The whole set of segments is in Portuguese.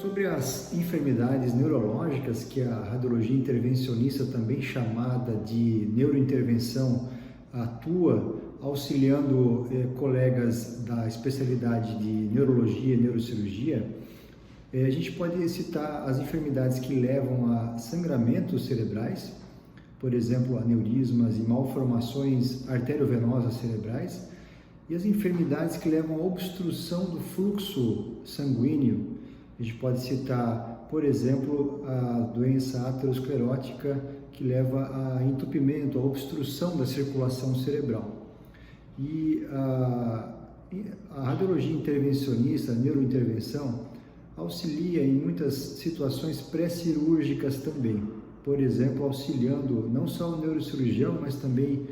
Sobre as enfermidades neurológicas, que a radiologia intervencionista, também chamada de neurointervenção, atua auxiliando colegas da especialidade de neurologia e neurocirurgia, a gente pode citar as enfermidades que levam a sangramentos cerebrais, por exemplo, aneurismas e malformações arteriovenosas cerebrais, e as enfermidades que levam à obstrução do fluxo sanguíneo. A gente pode citar, por exemplo, a doença aterosclerótica, que leva a entupimento, a obstrução da circulação cerebral. E a radiologia intervencionista, a neurointervenção, auxilia em muitas situações pré-cirúrgicas também. Por exemplo, auxiliando não só o neurocirurgião, mas também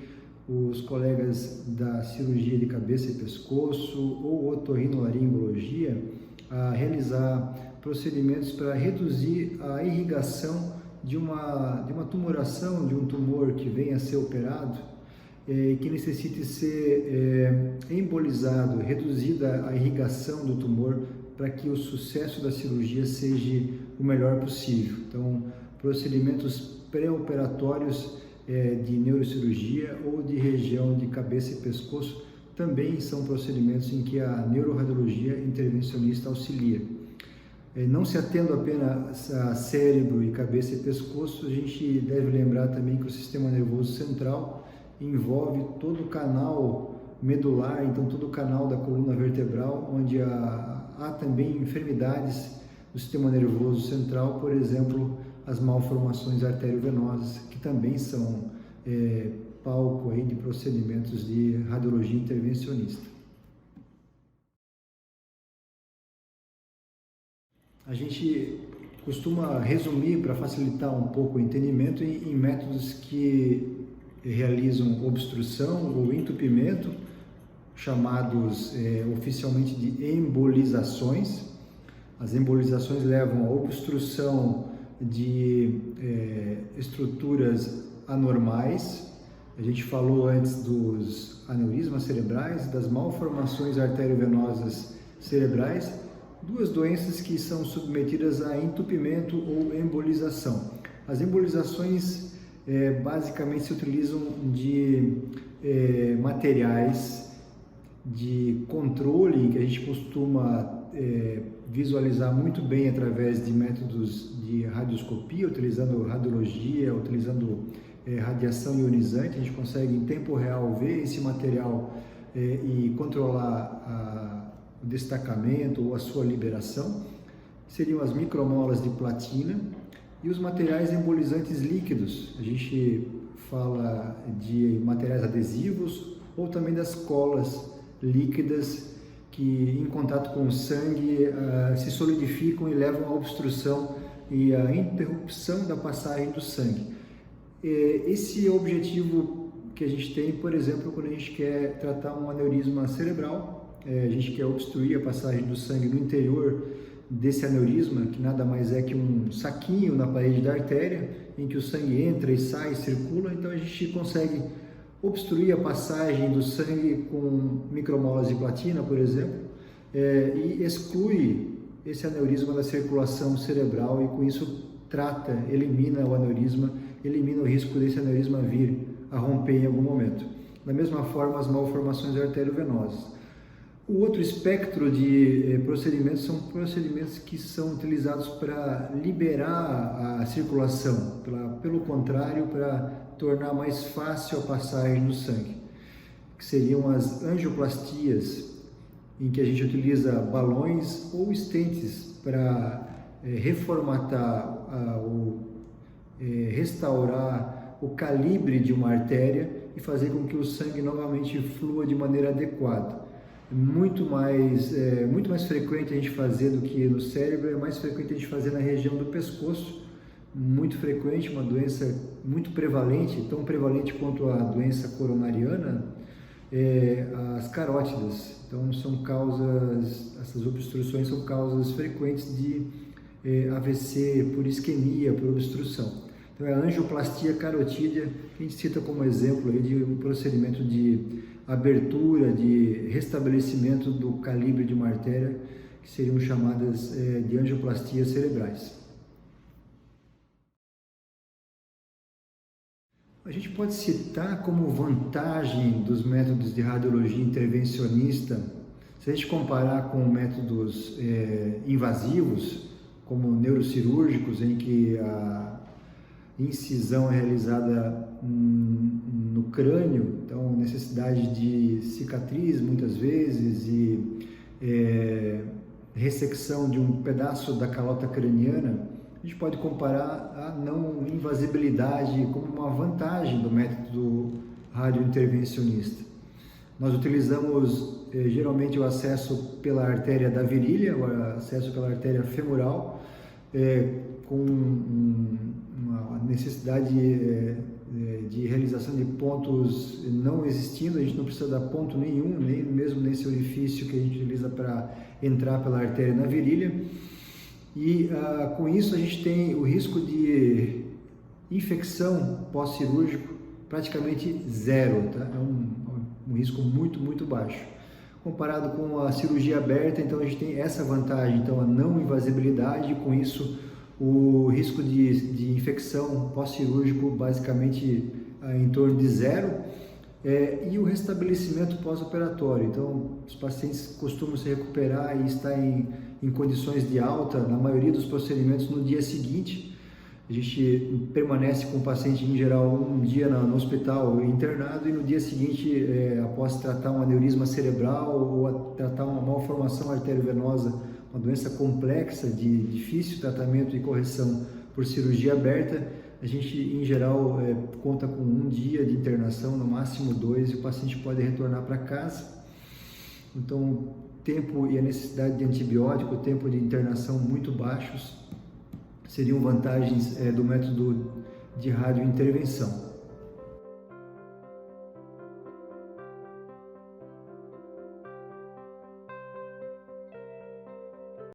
os colegas da cirurgia de cabeça e pescoço ou otorrinolaringologia a realizar procedimentos para reduzir a irrigação de uma tumoração, de um tumor que venha a ser operado, que necessite ser embolizado, reduzida a irrigação do tumor para que o sucesso da cirurgia seja o melhor possível. Então, procedimentos pré-operatórios de neurocirurgia ou de região de cabeça e pescoço também são procedimentos em que a neuroradiologia intervencionista auxilia. Não se atendo apenas a cérebro e cabeça e pescoço, a gente deve lembrar também que o sistema nervoso central envolve todo o canal medular, então todo o canal da coluna vertebral, onde há também enfermidades do sistema nervoso central, por exemplo, as malformações arteriovenosas, que também são palco aí de procedimentos de radiologia intervencionista. A gente costuma resumir, para facilitar um pouco o entendimento, em métodos que realizam obstrução ou entupimento, chamados oficialmente de embolizações. As embolizações levam à obstrução de estruturas anormais. A gente falou antes dos aneurismas cerebrais, das malformações arteriovenosas cerebrais, duas doenças que são submetidas a entupimento ou embolização. As embolizações basicamente se utilizam de materiais de controle que a gente costuma visualizar muito bem através de métodos de radioscopia, utilizando radiologia, utilizando radiação ionizante. A gente consegue em tempo real ver esse material e controlar o destacamento ou a sua liberação. Seriam as micromolas de platina e os materiais embolizantes líquidos. A gente fala de materiais adesivos ou também das colas líquidas que, em contato com o sangue, se solidificam e levam à obstrução e à interrupção da passagem do sangue. Esse é o objetivo que a gente tem, por exemplo, quando a gente quer tratar um aneurisma cerebral. A gente quer obstruir a passagem do sangue no interior desse aneurisma, que nada mais é que um saquinho na parede da artéria, em que o sangue entra e sai, circula. Então a gente consegue obstruir a passagem do sangue com micromolas de platina, por exemplo, e exclui esse aneurisma da circulação cerebral, e com isso elimina o aneurisma, elimina o risco desse aneurisma vir a romper em algum momento. Da mesma forma, as malformações arteriovenosas. O outro espectro de procedimentos são procedimentos que são utilizados para liberar a circulação, pelo contrário, para tornar mais fácil a passagem do sangue, que seriam as angioplastias, em que a gente utiliza balões ou estentes para reformatar ou restaurar o calibre de uma artéria e fazer com que o sangue novamente flua de maneira adequada. Muito mais frequente a gente fazer do que no cérebro, é mais frequente a gente fazer na região do pescoço, muito frequente, uma doença muito prevalente, tão prevalente quanto a doença coronariana, as carótidas. Então essas obstruções são causas frequentes de AVC por isquemia, por obstrução. Então é a angioplastia carotídea, que a gente cita como exemplo aí de um procedimento de abertura, de restabelecimento do calibre de uma artéria, que seriam chamadas de angioplastias cerebrais. A gente pode citar como vantagem dos métodos de radiologia intervencionista, se a gente comparar com métodos invasivos, como neurocirúrgicos, em que a incisão é realizada no crânio, então necessidade de cicatriz muitas vezes e ressecção de um pedaço da calota craniana, a gente pode comparar a não invasibilidade como uma vantagem do método radiointervencionista. Nós utilizamos geralmente o acesso pela artéria da virilha, o acesso pela artéria femoral, com uma necessidade de realização de pontos não existindo. A gente não precisa dar ponto nenhum, nem mesmo nesse orifício que a gente utiliza para entrar pela artéria na virilha. E com isso a gente tem o risco de infecção pós-cirúrgico praticamente zero, tá? É um risco muito baixo. Comparado com a cirurgia aberta, então a gente tem essa vantagem, então a não invasibilidade, e com isso o risco de infecção pós-cirúrgico basicamente em torno de zero, e o restabelecimento pós-operatório. Então os pacientes costumam se recuperar e estar em condições de alta, na maioria dos procedimentos, no dia seguinte. A gente permanece com o paciente, em geral, um dia no hospital internado, e no dia seguinte, após tratar um aneurisma cerebral ou tratar uma malformação arteriovenosa, uma doença complexa de difícil tratamento e correção por cirurgia aberta, a gente, em geral, conta com um dia de internação, no máximo 2, e o paciente pode retornar para casa. Então, o tempo e a necessidade de antibiótico, o tempo de internação muito baixos, seriam vantagens do método de radiointervenção.